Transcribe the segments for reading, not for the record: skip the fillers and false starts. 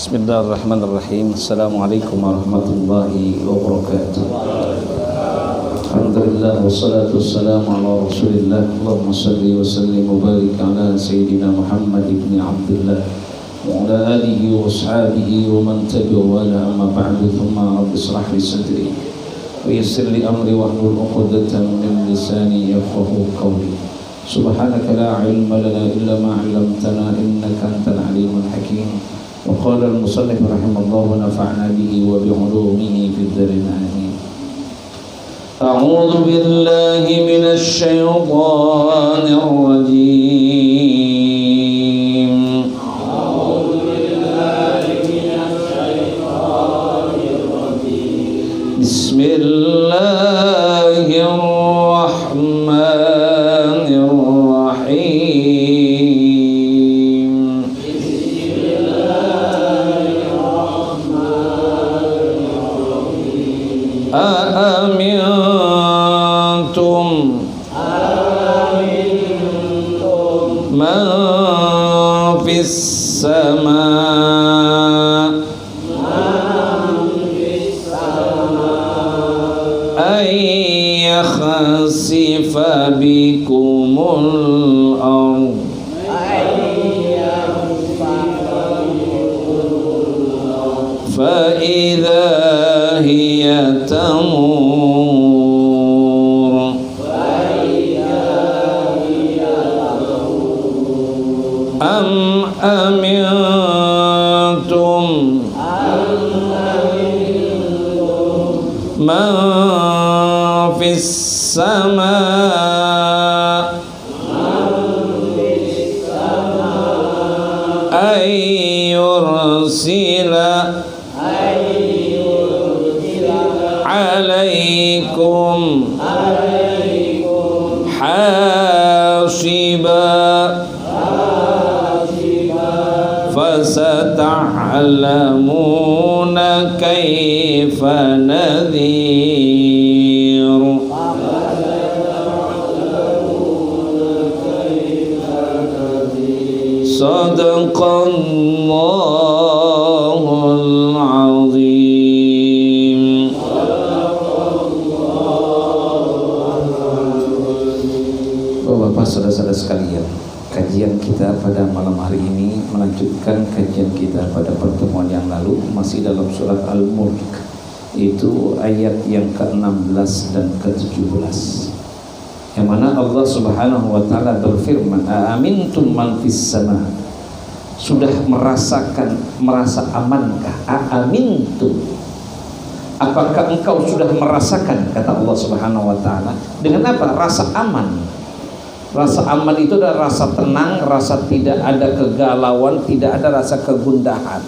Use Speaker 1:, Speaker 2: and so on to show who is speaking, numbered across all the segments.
Speaker 1: Bismillahirrahmanirrahim. Assalamualaikum warahmatullahi wabarakatuh. Alhamdulillah wassalatu wassalamu ala Rasulillah. Allahumma shalli wa sallim wa barik ala sayyidina Muhammad ibn Abdullah wa ala alihi wa ashabihi wa man tabi'ahu wa la amma ba'du. Thumma rabbi ishrah li sadri wa yassir li amri wahlul 'uqdatan min lisani yafqahu qawli. Subhanaka la ilma lana illa ma 'allamtana innaka antal alimul hakim. وقال المصنف رحمه الله ونفعنا به وبعلومه في الدارين آمين. أعوذ بالله من الشيطان الرجيم. أعوذ بالله من الشيطان الرجيم. بسم الله الرحمن الرحيم. أأمنتم من في السماء أن يخسف بكم الأرض فإذا هي تمور أم أمنتم من في السماء أن يرسل عليكم حاصبا فستعلمون كيف نذير. صدق الله العظيم. Bapak, saudara-saudara sekalian, kajian kita pada malam hari ini melanjutkan kajian kita pada pertemuan yang lalu, masih dalam surat Al-Mulk, itu ayat yang ke-16 dan ke-17, yang mana Allah Subhanahu wa taala berfirman, "Aamintum man fis sama." Sudah merasa amankah? Aamintum, apakah engkau sudah merasakan, kata Allah Subhanahu wa taala, dengan apa? Rasa aman. Rasa aman itu adalah rasa tenang, rasa tidak ada kegalauan, tidak ada rasa kegundahan,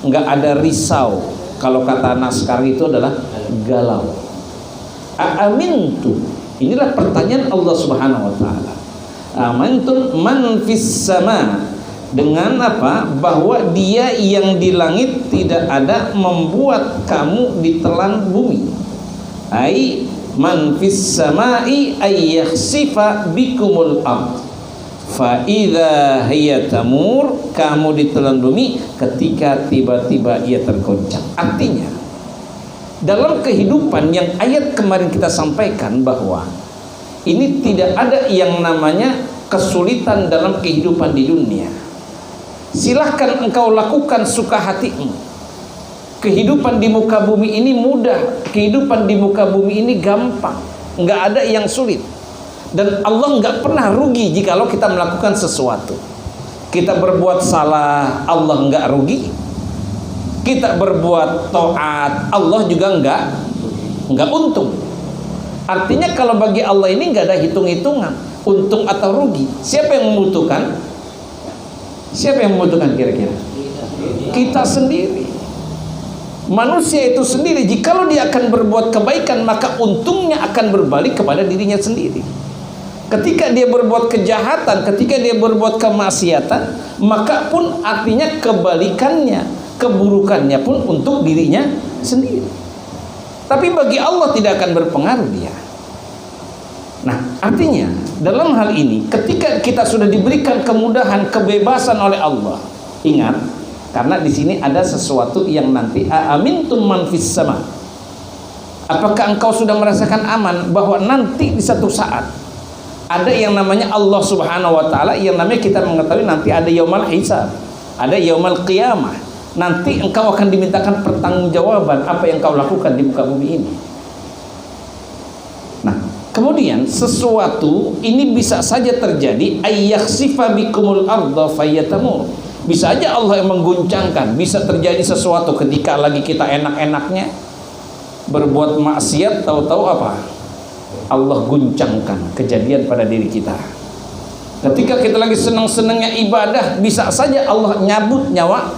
Speaker 1: enggak ada risau. Kalau kata Naskar itu adalah galau. Aamintum, inilah pertanyaan Allah Subhanahu wa taala. Amantum man fis sama, dengan apa? Bahwa dia yang di langit tidak ada membuat kamu ditelan bumi. Ai man fis samai ay yakhsifa bikumul ard fa idza hiya tamur, kamu ditelan bumi ketika tiba-tiba ia tergoncang. Artinya dalam kehidupan yang ayat kemarin kita sampaikan bahwa ini tidak ada yang namanya kesulitan dalam kehidupan di dunia. Silahkan engkau lakukan suka hatimu. Kehidupan di muka bumi ini mudah, kehidupan di muka bumi ini gampang, nggak ada yang sulit. Dan Allah nggak pernah rugi jikalau kita melakukan sesuatu. Kita berbuat salah, Allah nggak rugi. Kita berbuat taat, Allah juga nggak untung. Artinya kalau bagi Allah ini nggak ada hitung-hitungan, untung atau rugi. Siapa yang membutuhkan? Siapa yang membutuhkan kira-kira? Kita sendiri. Manusia itu sendiri, jikalau dia akan berbuat kebaikan, maka untungnya akan berbalik kepada dirinya sendiri. Ketika dia berbuat kejahatan, ketika dia berbuat kemaksiatan, maka pun artinya kebalikannya, keburukannya pun untuk dirinya sendiri. Tapi bagi Allah tidak akan berpengaruh dia. Nah, artinya dalam hal ini, ketika kita sudah diberikan kemudahan, kebebasan oleh Allah, ingat, Karena di sini ada sesuatu yang nanti amintum man fis sama. Apakah engkau sudah merasakan aman bahwa nanti di satu saat ada yang namanya Allah Subhanahu wa taala, yang namanya kita mengetahui nanti ada yaumul hisab, ada yaumul qiyamah. Nanti engkau akan dimintakan pertanggungjawaban apa yang kau lakukan di muka bumi ini. Nah, kemudian sesuatu ini bisa saja terjadi ayyakhsifa bikumul ardha fayatamur. Bisa aja Allah yang mengguncangkan, bisa terjadi sesuatu ketika lagi kita enak-enaknya berbuat maksiat, tahu-tahu apa? Allah guncangkan kejadian pada diri kita. Ketika kita lagi senang-senangnya ibadah, bisa saja Allah nyabut nyawa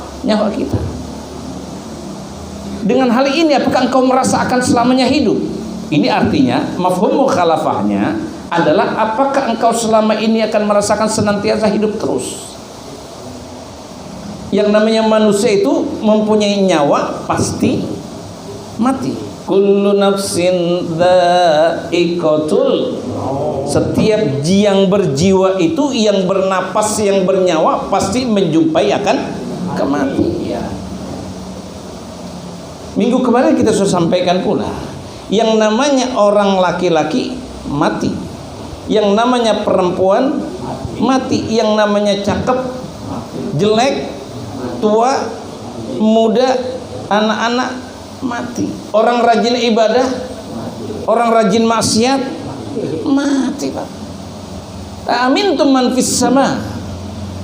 Speaker 1: kita. Dengan hal ini apakah engkau merasa akan selamanya hidup? Ini artinya mafhum mukhalafahnya adalah apakah engkau selama ini akan merasakan senantiasa hidup terus? Yang namanya manusia itu mempunyai nyawa pasti mati. Kullu nafsin dha'iqatul. Setiap yang berjiwa itu, yang bernapas, yang bernyawa pasti menjumpai akan kematian. Minggu kemarin kita sudah sampaikan pula, yang namanya orang laki-laki mati, yang namanya perempuan mati, yang namanya cakep, jelek, tua, muda, anak-anak mati. Orang rajin ibadah, orang rajin maksiat mati, Pak. Amintum man fis sama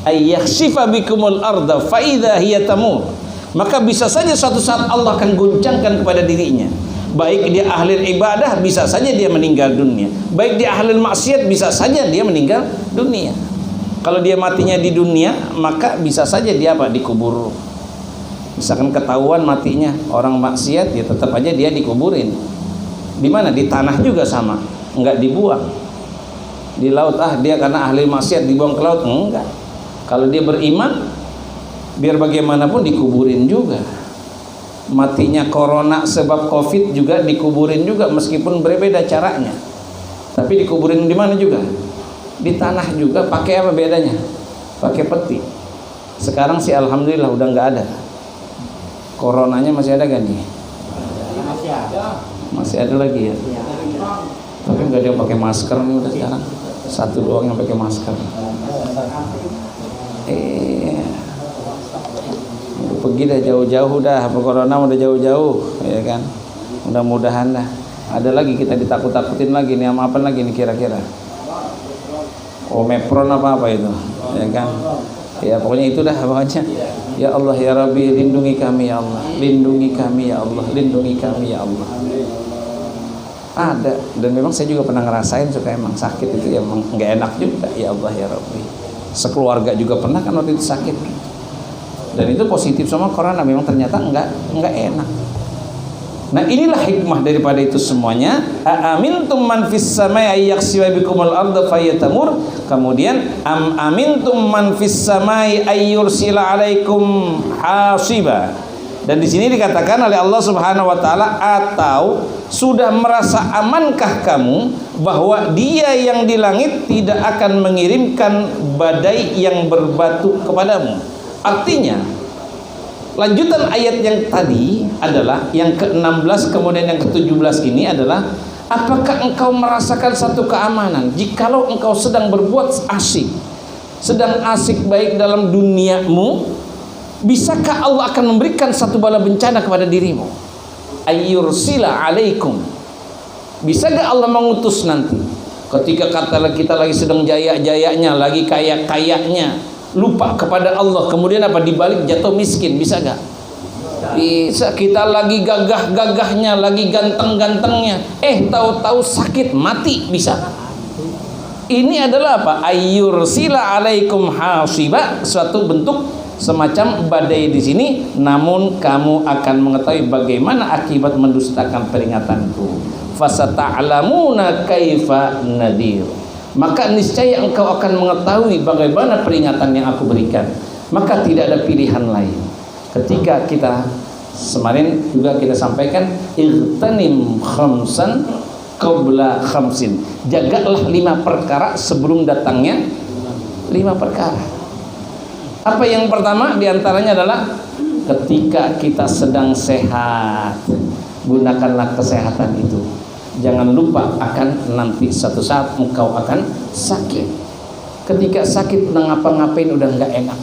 Speaker 1: ayyakhsifa bikumul arda fa idza hiya tamur. Maka bisa saja suatu saat Allah akan guncangkan kepada dirinya. Baik dia ahli ibadah, bisa saja dia meninggal dunia. Baik dia ahli maksiat, bisa saja dia meninggal dunia. Kalau dia matinya di dunia, maka bisa saja dia apa? Dikubur. Misalkan ketahuan matinya orang maksiat, ya tetap aja dia dikuburin. Di mana? Di tanah juga sama, enggak dibuang. Di laut, dia karena ahli maksiat dibuang ke laut, enggak. Kalau dia beriman, biar bagaimanapun dikuburin juga. Matinya corona sebab covid juga dikuburin juga, meskipun berbeda caranya. Tapi dikuburin di mana juga? Di tanah juga. Pakai apa bedanya? Pakai peti. Sekarang sih alhamdulillah udah nggak ada. Coronanya masih ada kan nih? Masih ada lagi ya. Tapi nggak ada yang pakai masker nih udah sekarang. Satu doang yang pakai masker. Pergi dah jauh-jauh dah, corona udah jauh-jauh, ya kan? Mudah-mudahan dah. Ada lagi kita ditakut-takutin lagi nih, sama apa lagi nih kira-kira? Omepron apa itu, ya kan? Ya pokoknya itu dah pokoknya. Ya Allah ya Rabbi, lindungi kami ya Allah, lindungi kami ya Allah, lindungi kami ya Allah. Ada, dan memang saya juga pernah ngerasain suka emang sakit itu ya, emang nggak enak juga. Ya Allah ya Rabbi, sekeluarga juga pernah kan waktu itu sakit. Dan itu positif sama corona, memang ternyata enggak enak. Nah inilah hikmah daripada itu semuanya. Amintum man fis samai ayyakhsifa bikumul arda fayatamur. Kemudian amintum man fis samai ayyursila alaikum hasiba. Dan di sini dikatakan oleh Allah Subhanahu wa taala, atau sudah merasa amankah kamu bahwa Dia yang di langit tidak akan mengirimkan badai yang berbatu kepadamu. Artinya lanjutan ayat yang tadi adalah yang ke-16 kemudian yang ke-17 ini adalah, apakah engkau merasakan satu keamanan jikalau engkau sedang berbuat asyik, sedang asik baik dalam duniamu, bisakah Allah akan memberikan satu bala bencana kepada dirimu? Ayyursila alaikum. Bisa gak Allah mengutus nanti ketika kata kita lagi sedang jaya-jayanya, lagi kaya-kayanya, lupa kepada Allah, kemudian apa, dibalik jatuh miskin, bisa gak? Bisa. Kita lagi gagah-gagahnya, lagi ganteng-gantengnya, tahu-tahu sakit mati, bisa. Ini adalah apa? Ayyursila alaikum hasiba, suatu bentuk semacam badai di sini, namun kamu akan mengetahui bagaimana akibat mendustakan peringatanku. Fasata'lamuna kaifa nadir. Maka niscaya engkau akan mengetahui bagaimana peringatan yang aku berikan. Maka tidak ada pilihan lain. Ketika kita kemarin juga kita sampaikan, igtanim khamsan qabla khamsin. Jagalah 5 perkara sebelum datangnya 5 perkara. Apa yang pertama diantaranya adalah ketika kita sedang sehat, gunakanlah kesehatan itu. Jangan lupa akan nanti satu saat engkau akan sakit. Ketika sakit udah ngapa-ngapain udah nggak enak.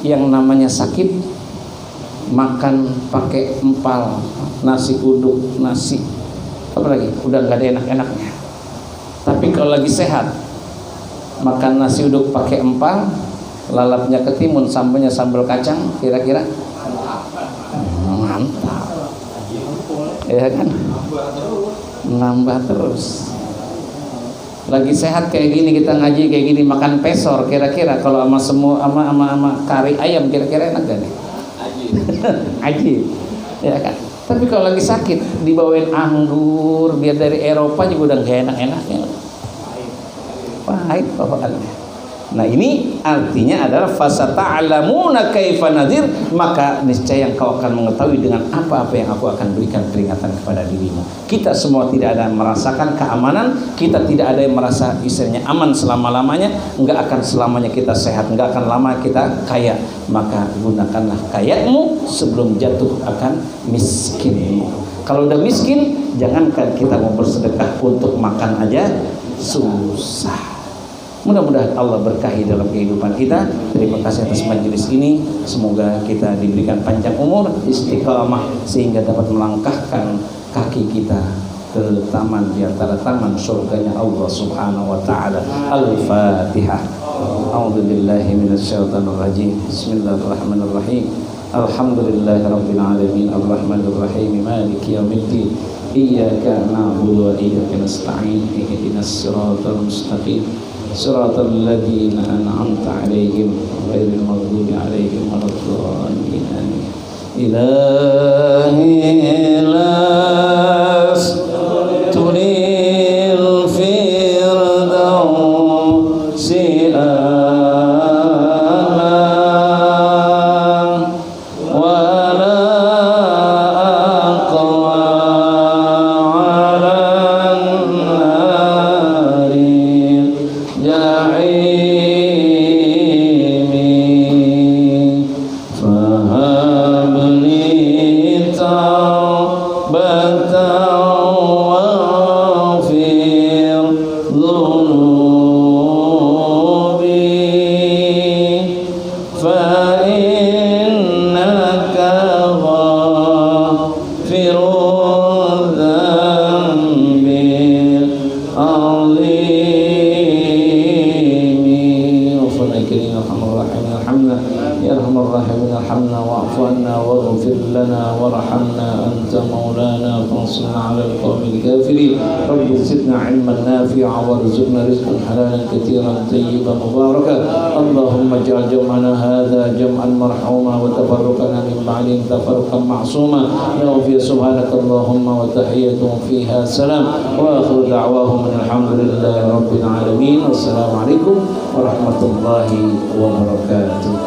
Speaker 1: Yang namanya sakit, makan pakai empal, nasi uduk, nasi apa lagi, udah nggak ada enak-enaknya. Tapi kalau lagi sehat, makan nasi uduk pakai empal, lalapnya ketimun, sambalnya sambal kacang, kira-kira mantap, ya kan? Nambah terus. Lagi sehat kayak gini, kita ngaji kayak gini, makan pesor, kira-kira kalau sama semua sama kari ayam, kira-kira enak gak nih? Aji, ya kan? Tapi kalau lagi sakit dibawain anggur, biar dari Eropa juga udah gak enak-enaknya, pahit bawaannya. Nah ini artinya adalah fasata'lamuna kaifa nadhir, maka niscaya engkau akan mengetahui dengan apa-apa yang aku akan berikan peringatan kepada dirimu. Kita semua tidak ada yang merasakan keamanan, kita tidak ada yang merasa istilahnya aman selama-lamanya, enggak akan selamanya kita sehat, enggak akan lama kita kaya. Maka gunakanlah kayamu sebelum jatuh akan miskinmu. Kalau udah miskin, jangankan kita mau bersedekah untuk makan aja susah. Mudah-mudahan Allah berkahi dalam kehidupan kita. Terima kasih atas majelis ini. Semoga kita diberikan panjang umur, istiqamah, sehingga dapat melangkahkan kaki kita ke taman di antara taman surganya Allah Subhanahu wa taala. Al-Fatihah. A'udzubillahi minasyaitonir rajim. Bismillahirrahmanirrahim. Alhamdulillahirabbil alamin, arrahmanir rahim, maliki yaumiddin. Iyyaka na'budu wa iyyaka nasta'in. Ihdinas siratal mustaqim. Siratal ladzina an'amta 'alaihim ghairil maghdubi 'alaihim waladdallin. Ilahi las tunil firdausi وارزقنا رزقا حلالا كثيرا طيبا مباركا. اللهم اجعل جمعنا هذا جمعا مرحوما وتفرقنا من بعده تفرقا معصوما. يغفر سبحانك اللهم وتحيتهم فيها سلام واخر دعواهم ان الحمد لله رب العالمين. والسلام عليكم ورحمه الله وبركاته.